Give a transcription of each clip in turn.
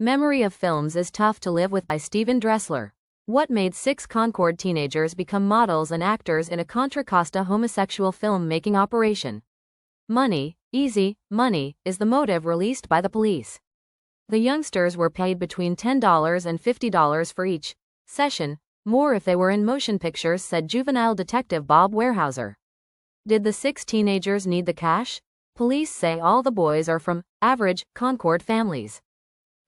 Memory of Films is Tough to Live With by Stephen Dressler. What made 6 Concord teenagers become models and actors in a Contra Costa homosexual film-making operation? Money, easy, money, is the motive released by the police. The youngsters were paid between $10 and $50 for each session, more if they were in motion pictures, said juvenile detective Bob Warehouser. Did the 6 teenagers need the cash? Police say all the boys are from average Concord families.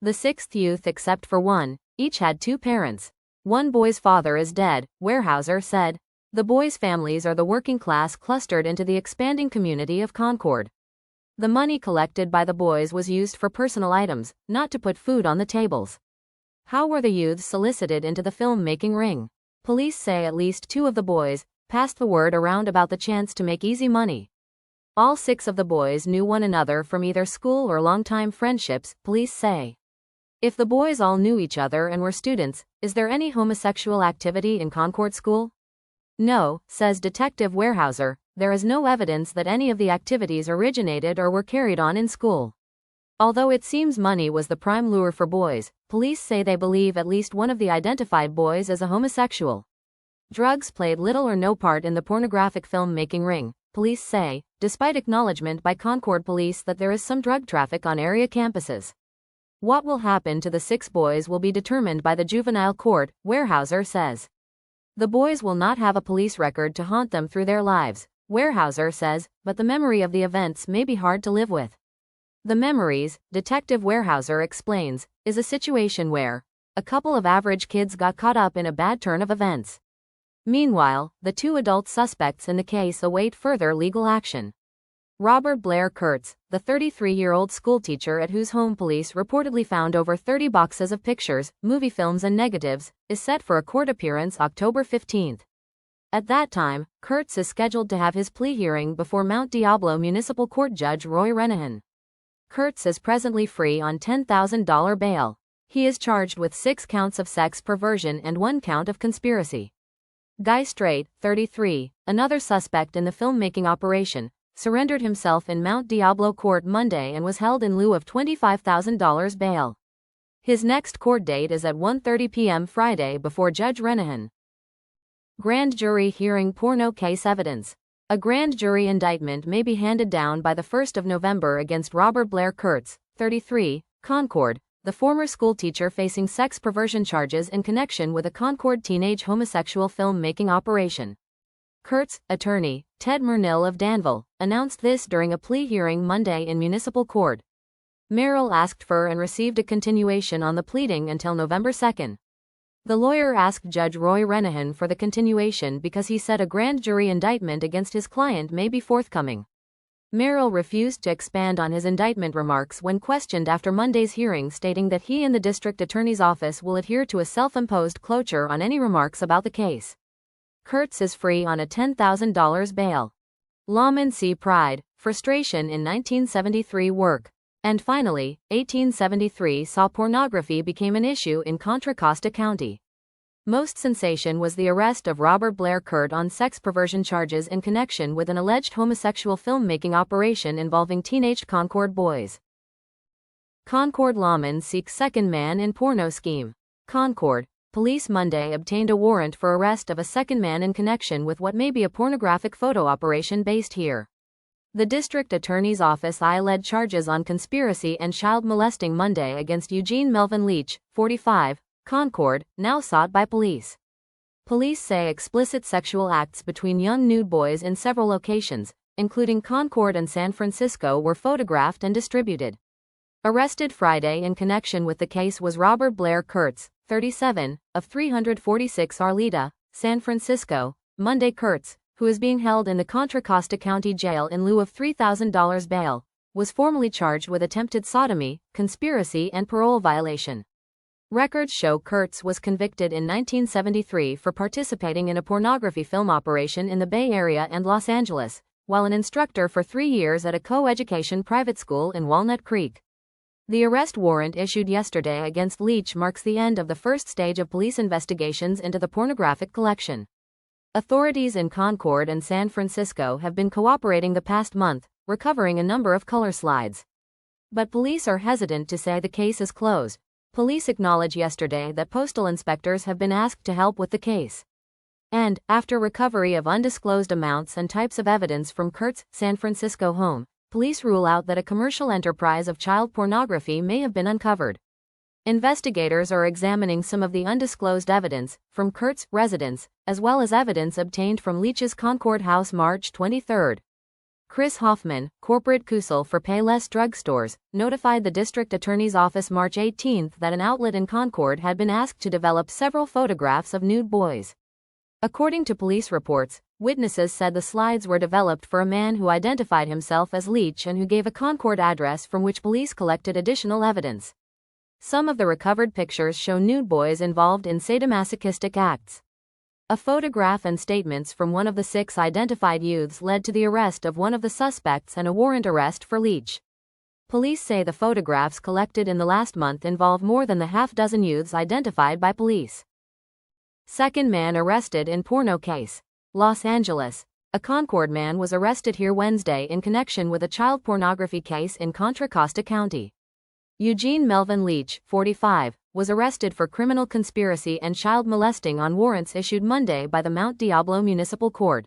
The 6th youth, except for one, each had 2 parents. One boy's father is dead, Warehouser said. The boys' families are the working class clustered into the expanding community of Concord. The money collected by the boys was used for personal items, not to put food on the tables. How were the youths solicited into the film-making ring? Police say at least 2 of the boys passed the word around about the chance to make easy money. All 6 of the boys knew one another from either school or longtime friendships, police say. If the boys all knew each other and were students, is there any homosexual activity in Concord School? No, says Detective Warehouser, there is no evidence that any of the activities originated or were carried on in school. Although it seems money was the prime lure for boys, police say they believe at least one of the identified boys is a homosexual. Drugs played little or no part in the pornographic film-making ring, police say, despite acknowledgement by Concord police that there is some drug traffic on area campuses. What will happen to the 6 boys will be determined by the juvenile court, Warehouser says. The boys will not have a police record to haunt them through their lives, Warehouser says, but the memory of the events may be hard to live with. The memories, Detective Warehouser explains, is a situation where a couple of average kids got caught up in a bad turn of events. Meanwhile, the 2 adult suspects in the case await further legal action. Robert Blair Kurtz, the 33-year-old schoolteacher at whose home police reportedly found over 30 boxes of pictures, movie films and negatives, is set for a court appearance October 15. At that time, Kurtz is scheduled to have his plea hearing before Mount Diablo Municipal Court Judge Roy Renahan. Kurtz is presently free on $10,000 bail. He is charged with 6 counts of sex perversion and 1 count of conspiracy. Guy Strait, 33, another suspect in the filmmaking operation, surrendered himself in Mount Diablo Court Monday and was held in lieu of $25,000 bail. His next court date is at 1:30 p.m. Friday before Judge Renahan. Grand jury hearing porno case evidence. A grand jury indictment may be handed down by the 1st of November against Robert Blair Kurtz, 33, Concord, the former schoolteacher facing sex perversion charges in connection with a Concord teenage homosexual film-making operation. Kurtz, attorney, Ted Murnell of Danville, announced this during a plea hearing Monday in municipal court. Merrill asked for and received a continuation on the pleading until November 2. The lawyer asked Judge Roy Renahan for the continuation because he said a grand jury indictment against his client may be forthcoming. Merrill refused to expand on his indictment remarks when questioned after Monday's hearing, stating that he and the district attorney's office will adhere to a self-imposed closure on any remarks about the case. Kurtz is free on a $10,000 bail. Lawmen see pride, frustration in 1973 work. And finally, 1873 saw pornography became an issue in Contra Costa County. Most sensation was the arrest of Robert Blair Kurtz on sex perversion charges in connection with an alleged homosexual filmmaking operation involving teenage Concord boys. Concord lawmen seek second man in porno scheme. Concord. Police Monday obtained a warrant for arrest of a second man in connection with what may be a pornographic photo operation based here. The district attorney's office led charges on conspiracy and child molesting Monday against Eugene Melvin Leach, 45, Concord, now sought by police. Police say explicit sexual acts between young nude boys in several locations, including Concord and San Francisco, were photographed and distributed. Arrested Friday in connection with the case was Robert Blair Kurtz, 37, of 346 Arleta, San Francisco. Monday Kurtz, who is being held in the Contra Costa County Jail in lieu of $3,000 bail, was formally charged with attempted sodomy, conspiracy and parole violation. Records show Kurtz was convicted in 1973 for participating in a pornography film operation in the Bay Area and Los Angeles, while an instructor for 3 years at a co-education private school in Walnut Creek. The arrest warrant issued yesterday against Leach marks the end of the first stage of police investigations into the pornographic collection. Authorities in Concord and San Francisco have been cooperating the past month, recovering a number of color slides. But police are hesitant to say the case is closed. Police acknowledged yesterday that postal inspectors have been asked to help with the case. And, after recovery of undisclosed amounts and types of evidence from Kurtz' San Francisco home, police rule out that a commercial enterprise of child pornography may have been uncovered. Investigators are examining some of the undisclosed evidence from Kurtz' residence, as well as evidence obtained from Leach's Concord house March 23. Chris Hoffman, corporate counsel for Payless Drugstores, notified the district attorney's office March 18 that an outlet in Concord had been asked to develop several photographs of nude boys. According to police reports, witnesses said the slides were developed for a man who identified himself as Leach and who gave a Concord address from which police collected additional evidence. Some of the recovered pictures show nude boys involved in sadomasochistic acts. A photograph and statements from one of the 6 identified youths led to the arrest of one of the suspects and a warrant arrest for Leach. Police say the photographs collected in the last month involve more than the half-dozen youths identified by police. Second man arrested in porno case. Los Angeles. A Concord man was arrested here Wednesday in connection with a child pornography case in Contra Costa County. Eugene Melvin Leach, 45, was arrested for criminal conspiracy and child molesting on warrants issued Monday by the Mount Diablo Municipal Court.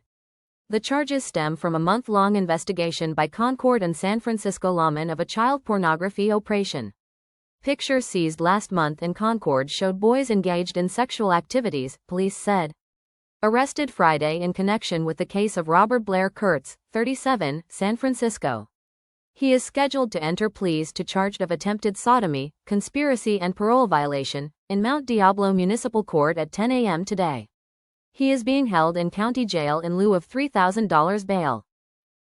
The charges stem from a month-long investigation by Concord and San Francisco lawmen of a child pornography operation. Pictures seized last month in Concord showed boys engaged in sexual activities, police said. Arrested Friday in connection with the case of Robert Blair Kurtz, 37, San Francisco. He is scheduled to enter pleas to charge of attempted sodomy, conspiracy and parole violation, in Mount Diablo Municipal Court at 10 a.m. today. He is being held in county jail in lieu of $3,000 bail.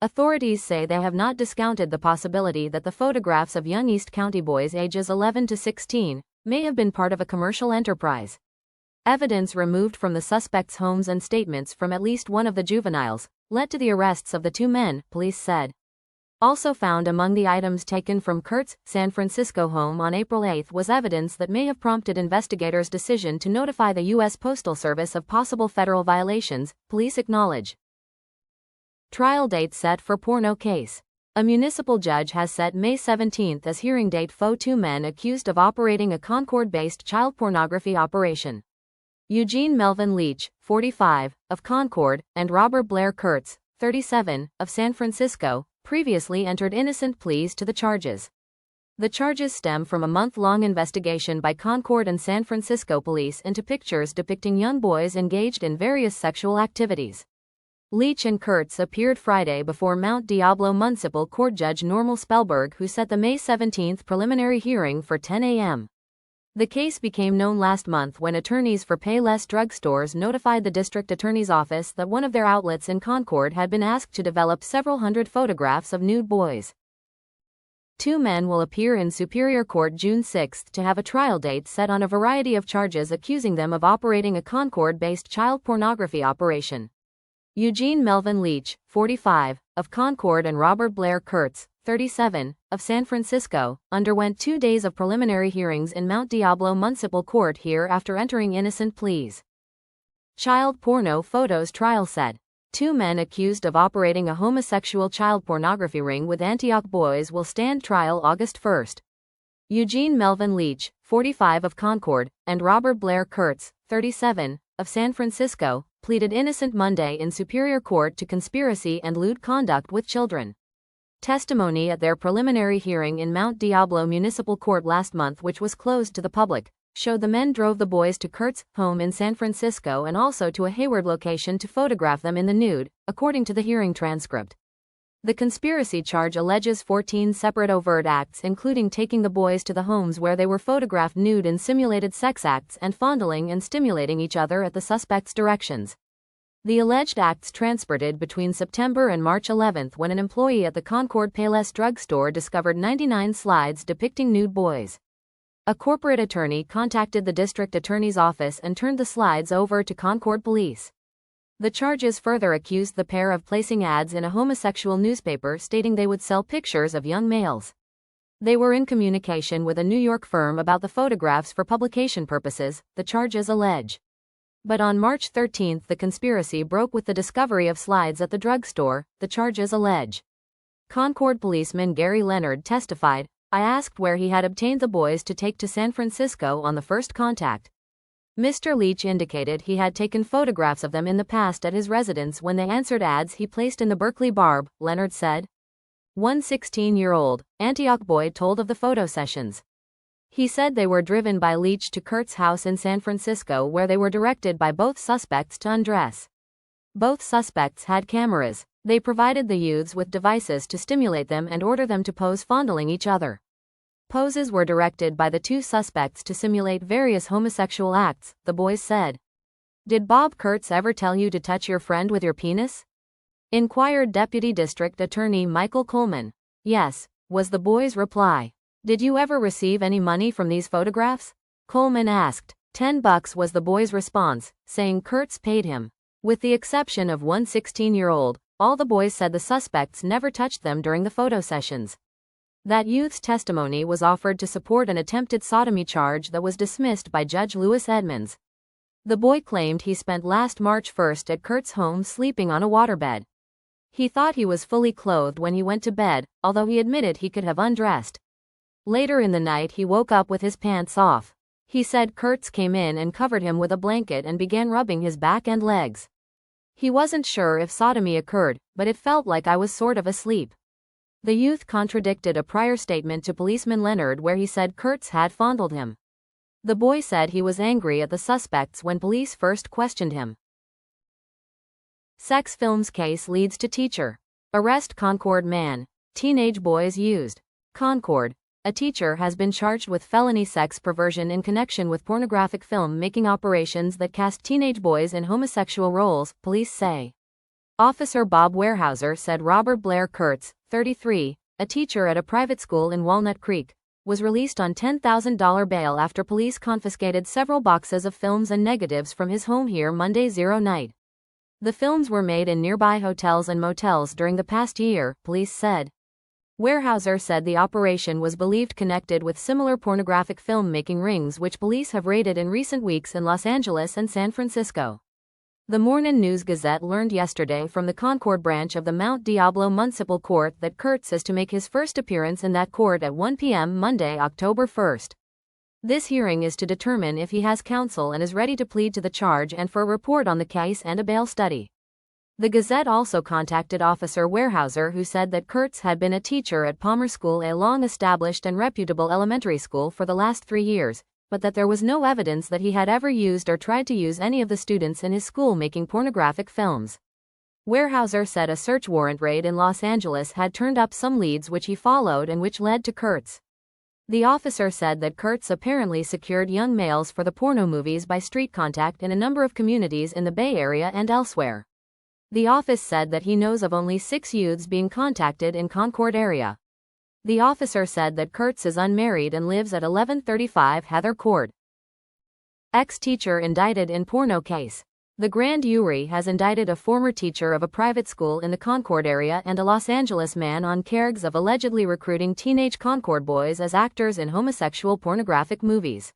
Authorities say they have not discounted the possibility that the photographs of young East County boys ages 11 to 16 may have been part of a commercial enterprise. Evidence removed from the suspects' homes and statements from at least one of the juveniles led to the arrests of the 2 men, police said. Also found among the items taken from Kurt's San Francisco home on April 8 was evidence that may have prompted investigators' decision to notify the U.S. Postal Service of possible federal violations, police acknowledge. Trial date set for porno case. A municipal judge has set May 17 as hearing date for 2 men accused of operating a Concord-based child pornography operation. Eugene Melvin Leach, 45, of Concord, and Robert Blair Kurtz, 37, of San Francisco, previously entered innocent pleas to the charges. The charges stem from a month-long investigation by Concord and San Francisco police into pictures depicting young boys engaged in various sexual activities. Leach and Kurtz appeared Friday before Mount Diablo Municipal Court Judge Normal Spellberg, who set the May 17 preliminary hearing for 10 a.m. The case became known last month when attorneys for Payless Drugstores notified the district attorney's office that one of their outlets in Concord had been asked to develop several hundred photographs of nude boys. 2 men will appear in Superior Court June 6 to have a trial date set on a variety of charges accusing them of operating a Concord-based child pornography operation. Eugene Melvin Leach, 45, of Concord, and Robert Blair Kurtz, 37, of San Francisco, underwent 2 days of preliminary hearings in Mount Diablo Municipal Court here after entering innocent pleas. Child porno photos trial set. 2 men accused of operating a homosexual child pornography ring with Antioch boys will stand trial August 1. Eugene Melvin Leach, 45, of Concord, and Robert Blair Kurtz, 37, of San Francisco, pleaded innocent Monday in Superior Court to conspiracy and lewd conduct with children. Testimony at their preliminary hearing in Mount Diablo Municipal Court last month, which was closed to the public, showed the men drove the boys to Kurt's home in San Francisco and also to a Hayward location to photograph them in the nude, according to the hearing transcript. The conspiracy charge alleges 14 separate overt acts, including taking the boys to the homes where they were photographed nude in simulated sex acts and fondling and stimulating each other at the suspects' directions. The alleged acts transported between September and March 11 when an employee at the Concord Payless drugstore discovered 99 slides depicting nude boys. A corporate attorney contacted the district attorney's office and turned the slides over to Concord police. The charges further accused the pair of placing ads in a homosexual newspaper stating they would sell pictures of young males. They were in communication with a New York firm about the photographs for publication purposes, the charges allege. But on March 13 the conspiracy broke with the discovery of slides at the drugstore, the charges allege. Concord policeman Gary Leonard testified, I asked where he had obtained the boys to take to San Francisco on the first contact. Mr. Leach indicated he had taken photographs of them in the past at his residence when they answered ads he placed in the Berkeley Barb, Leonard said. One 16-year-old, Antioch boy told of the photo sessions. He said they were driven by Leach to Kurtz's house in San Francisco where they were directed by both suspects to undress. Both suspects had cameras. They provided the youths with devices to stimulate them and order them to pose fondling each other. Poses were directed by the two suspects to simulate various homosexual acts, the boys said. Did Bob Kurtz ever tell you to touch your friend with your penis? Inquired Deputy District Attorney Michael Coleman. Yes, was the boy's reply. Did you ever receive any money from these photographs? Coleman asked. $10 was the boy's response, saying Kurtz paid him. With the exception of one 16-year-old, all the boys said the suspects never touched them during the photo sessions. That youth's testimony was offered to support an attempted sodomy charge that was dismissed by Judge Louis Edmonds. The boy claimed he spent last March 1st at Kurtz's home sleeping on a waterbed. He thought he was fully clothed when he went to bed, although he admitted he could have undressed. Later in the night he woke up with his pants off. He said Kurtz came in and covered him with a blanket and began rubbing his back and legs. He wasn't sure if sodomy occurred, but it felt like I was sort of asleep. The youth contradicted a prior statement to policeman Leonard where he said Kurtz had fondled him. The boy said he was angry at the suspects when police first questioned him. Sex films case leads to teacher. Arrest Concord man. Teenage boys used. Concord. A teacher has been charged with felony sex perversion in connection with pornographic film making operations that cast teenage boys in homosexual roles, police say. Officer Bob Weyerhaeuser said Robert Blair Kurtz, 33, a teacher at a private school in Walnut Creek, was released on $10,000 bail after police confiscated several boxes of films and negatives from his home here Monday night. The films were made in nearby hotels and motels during the past year, police said. Weyerhaeuser said the operation was believed connected with similar pornographic film-making rings which police have raided in recent weeks in Los Angeles and San Francisco. The Morning News Gazette learned yesterday from the Concord branch of the Mount Diablo Municipal Court that Kurtz is to make his first appearance in that court at 1 p.m. Monday, October 1st. This hearing is to determine if he has counsel and is ready to plead to the charge and for a report on the case and a bail study. The Gazette also contacted Officer Weyerhaeuser who said that Kurtz had been a teacher at PALMER School, a long-established and reputable elementary school for the last 3 years, but that there was no evidence that he had ever used or tried to use any of the students in his school making pornographic films. Weyerhaeuser said a search warrant raid in Los Angeles had turned up some leads which he followed and which led to Kurtz. The officer said that Kurtz apparently secured young males for the porno movies by street contact in a number of communities in the Bay Area and elsewhere. The office said that he knows of only 6 youths being contacted in Concord area. The officer said that Kurtz is unmarried and lives at 1135 Heather Court. Ex-teacher indicted in porno case. The grand jury has indicted a former teacher of a private school in the Concord area and a Los Angeles man on charges of allegedly recruiting teenage Concord boys as actors in homosexual pornographic movies.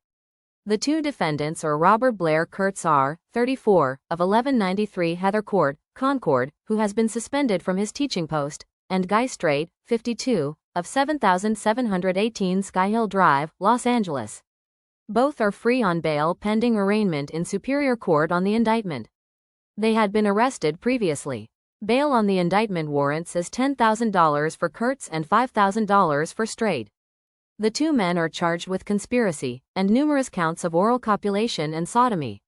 The two defendants are Robert Blair Kurtz R., 34, of 1193 Heather Court, Concord, who has been suspended from his teaching post, and Guy Strait, 52, of 7718 Sky Hill Drive, Los Angeles. Both are free on bail pending arraignment in Superior Court on the indictment. They had been arrested previously. Bail on the indictment warrants is $10,000 for Kurtz and $5,000 for Strait. The two men are charged with conspiracy and numerous counts of oral copulation and sodomy.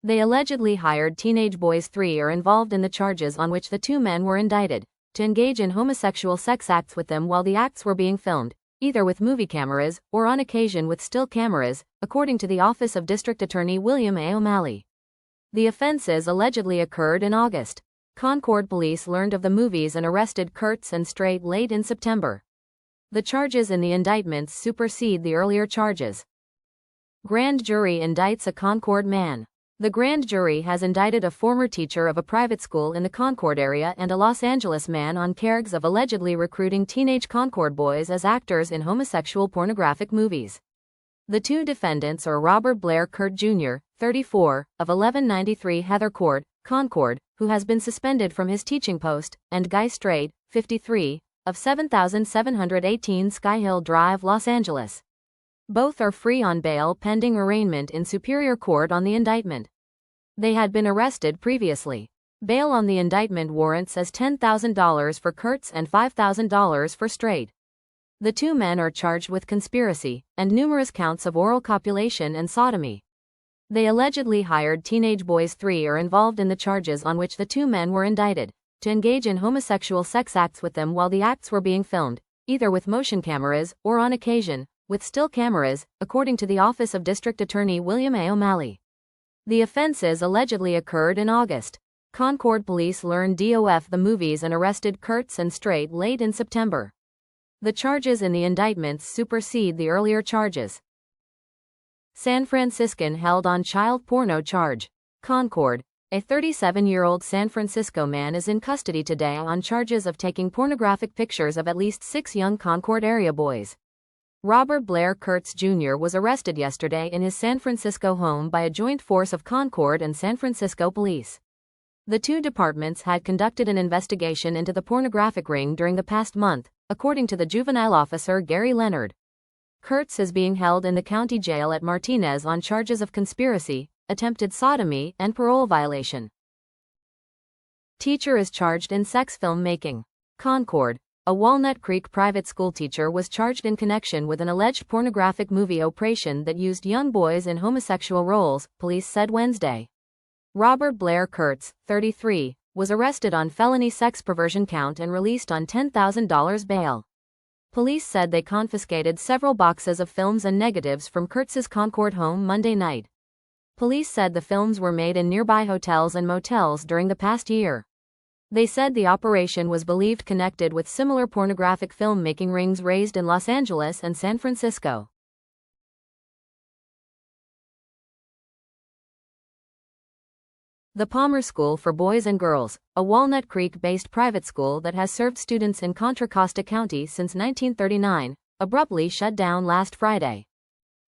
They allegedly hired teenage boys. 3 are involved in the charges on which the two men were indicted, to engage in homosexual sex acts with them while the acts were being filmed, either with movie cameras or on occasion with still cameras, according to the Office of District Attorney William A. O'Malley. The offenses allegedly occurred in August. Concord police learned of the movies and arrested Kurtz and Strait late in September. The charges in the indictments supersede the earlier charges. Grand jury indicts a Concord man. The grand jury has indicted a former teacher of a private school in the Concord area and a Los Angeles man on charges of allegedly recruiting teenage Concord boys as actors in homosexual pornographic movies. The two defendants are Robert Blair Kurtz Jr., 34, of 1193 Heather Court, Concord, who has been suspended from his teaching post, and Guy Strait, 53, of 7718 Skyhill Drive, Los Angeles. Both are free on bail pending arraignment in Superior Court on the indictment. They had been arrested previously. Bail on the indictment warrants as $10,000 for Kurtz and $5,000 for Strait. The two men are charged with conspiracy and numerous counts of oral copulation and sodomy. They allegedly hired teenage boys. Three are involved in the charges on which the two men were indicted, to engage in homosexual sex acts with them while the acts were being filmed, either with motion cameras or on occasion, with still cameras, according to the Office of District Attorney William A. O'Malley. The offenses allegedly occurred in August. Concord police learned DOF the movies and arrested Kurtz and Strait late in September. The charges in the indictments supersede the earlier charges. San Franciscan held on child porno charge. Concord. A 37-year-old San Francisco man is in custody today on charges of taking pornographic pictures of at least 6 young Concord area boys. Robert Blair Kurtz Jr. was arrested yesterday in his San Francisco home by a joint force of Concord and San Francisco police. The two departments had conducted an investigation into the pornographic ring during the past month, according to the juvenile officer Gary Leonard. Kurtz is being held in the county jail at Martinez on charges of conspiracy, attempted sodomy, and parole violation. Teacher is charged in sex film making. Concord. A Walnut Creek private school teacher was charged in connection with an alleged pornographic movie operation that used young boys in homosexual roles, police said Wednesday. Robert Blair Kurtz, 33, was arrested on felony sex perversion count and released on $10,000 bail. Police said they confiscated several boxes of films and negatives from Kurtz's Concord home Monday night. Police said the films were made in nearby hotels and motels during the past year. They said the operation was believed connected with similar pornographic filmmaking rings raised in Los Angeles and San Francisco. The PALMER School for Boys and Girls, a Walnut Creek-based private school that has served students in Contra Costa County since 1939, abruptly shut down last Friday.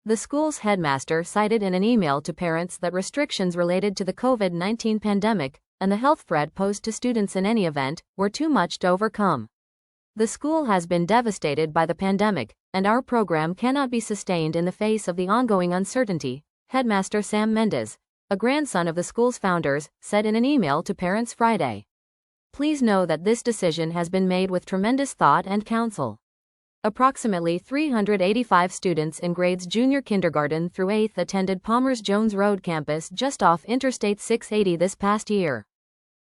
The school's headmaster cited in an email to parents that restrictions related to the COVID-19 pandemic and the health threat posed to students in any event were too much to overcome. The school has been devastated by the pandemic, and our program cannot be sustained in the face of the ongoing uncertainty, Headmaster Sam Mendez, a grandson of the school's founders, said in an email to parents Friday. Please know that this decision has been made with tremendous thought and counsel. Approximately 385 students in grades junior kindergarten through 8th attended Palmer's Jones Road campus just off Interstate 680 this past year.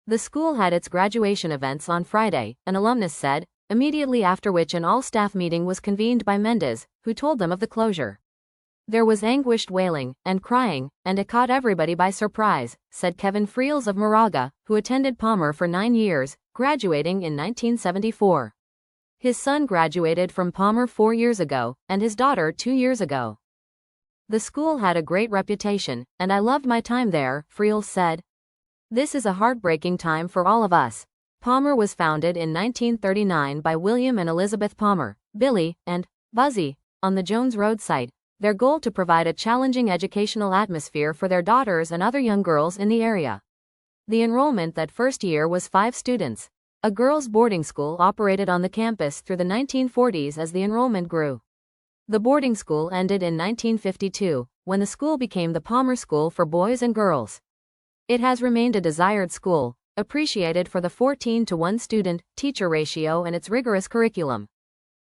The school had its graduation events on Friday, an alumnus said, immediately after which an all-staff meeting was convened by Mendez, who told them of the closure. There was anguished wailing and crying, and it caught everybody by surprise, said Kevin Friels of Moraga, who attended Palmer for 9 years, graduating in 1974. His son graduated from Palmer 4 years ago, and his daughter 2 years ago. The school had a great reputation, and I loved my time there, Friels said. This is a heartbreaking time for all of us. Palmer was founded in 1939 by William and Elizabeth Palmer, Billy, and Buzzy, on the Jones Road site. Their goal to provide a challenging educational atmosphere for their daughters and other young girls in the area. The enrollment that first year was 5 students. A girls' boarding school operated on the campus through the 1940s as the enrollment grew. The boarding school ended in 1952, when the school became the Palmer School for Boys and Girls. It has remained a desired school, appreciated for the 14-to-1 student-teacher ratio and its rigorous curriculum.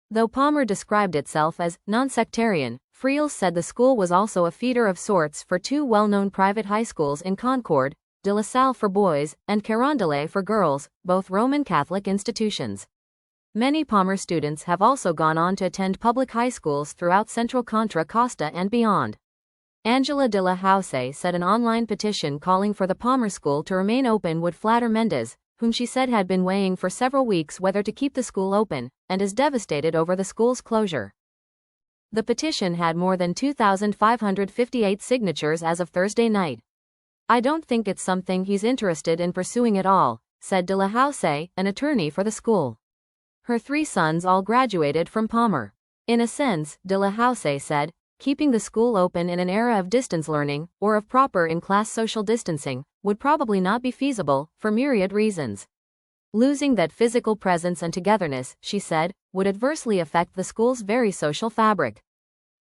Though Palmer described itself as non-sectarian, Friels said the school was also a feeder of sorts for 2 well-known private high schools in Concord, De La Salle for boys, and Carondelet for girls, both Roman Catholic institutions. Many Palmer students have also gone on to attend public high schools throughout Central Contra Costa and beyond. Angela de la House said an online petition calling for the Palmer School to remain open would flatter Mendez, whom she said had been weighing for several weeks whether to keep the school open, and is devastated over the school's closure. The petition had more than 2,558 signatures as of Thursday night. I don't think it's something he's interested in pursuing at all, said de la House, an attorney for the school. Her 3 sons all graduated from Palmer. In a sense, de la House said, keeping the school open in an era of distance learning, or of proper in-class social distancing, would probably not be feasible, for myriad reasons. Losing that physical presence and togetherness, she said, would adversely affect the school's very social fabric.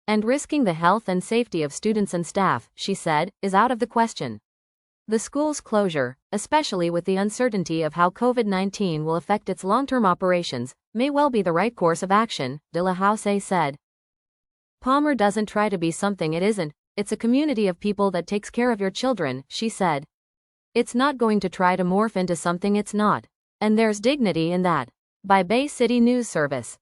And risking the health and safety of students and staff, she said, is out of the question. The school's closure, especially with the uncertainty of how COVID-19 will affect its long-term operations, may well be the right course of action, De La House said. Palmer doesn't try to be something it isn't, it's a community of people that takes care of your children, she said. It's not going to try to morph into something it's not. And there's dignity in that. By Bay City News Service.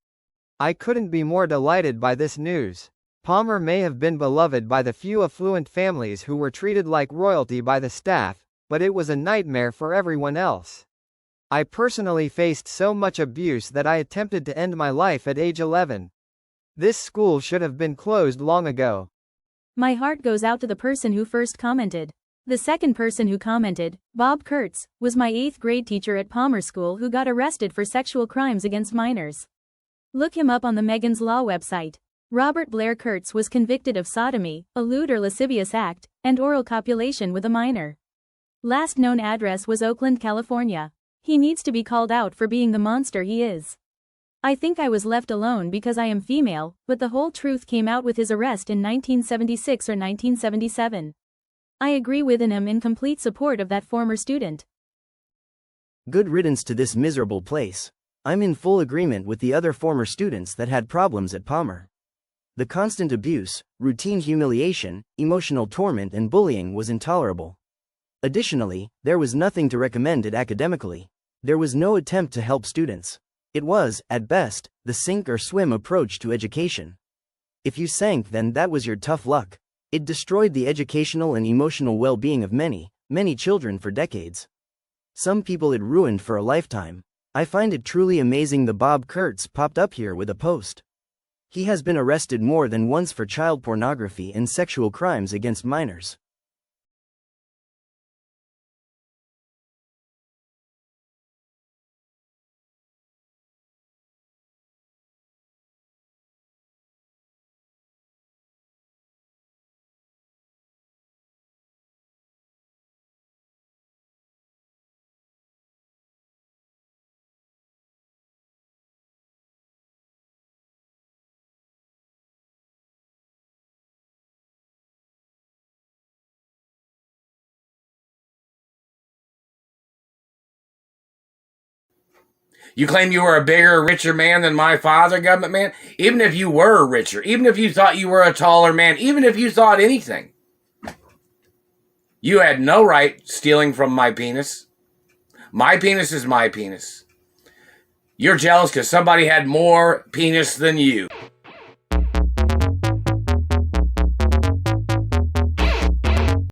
I couldn't be more delighted by this news. Palmer may have been beloved by the few affluent families who were treated like royalty by the staff, but it was a nightmare for everyone else. I personally faced so much abuse that I attempted to end my life at age 11. This school should have been closed long ago. My heart goes out to the person who first commented. The second person who commented, Bob Kurtz, was my 8th grade teacher at Palmer School who got arrested for sexual crimes against minors. Look him up on the Megan's Law website. Robert Blair Kurtz was convicted of sodomy, a lewd or lascivious act, and oral copulation with a minor. Last known address was Oakland, California. He needs to be called out for being the monster he is. I think I was left alone because I am female, but the whole truth came out with his arrest in 1976 or 1977. I agree with and am in complete support of that former student. Good riddance to this miserable place. I'm in full agreement with the other former students that had problems at Palmer. The constant abuse, routine humiliation, emotional torment and bullying was intolerable. Additionally, there was nothing to recommend it academically. There was no attempt to help students. It was, at best, the sink or swim approach to education. If you sank, then that was your tough luck. It destroyed the educational and emotional well-being of many, many children for decades. Some people it ruined for a lifetime. I find it truly amazing the Bob Kurtz popped up here with a post. He has been arrested more than once for child pornography and sexual crimes against minors. You claim you were a bigger, richer man than my father, government man? Even if you were richer, even if you thought you were a taller man, even if you thought anything, you had no right stealing from my penis. My penis is my penis. You're jealous because somebody had more penis than you.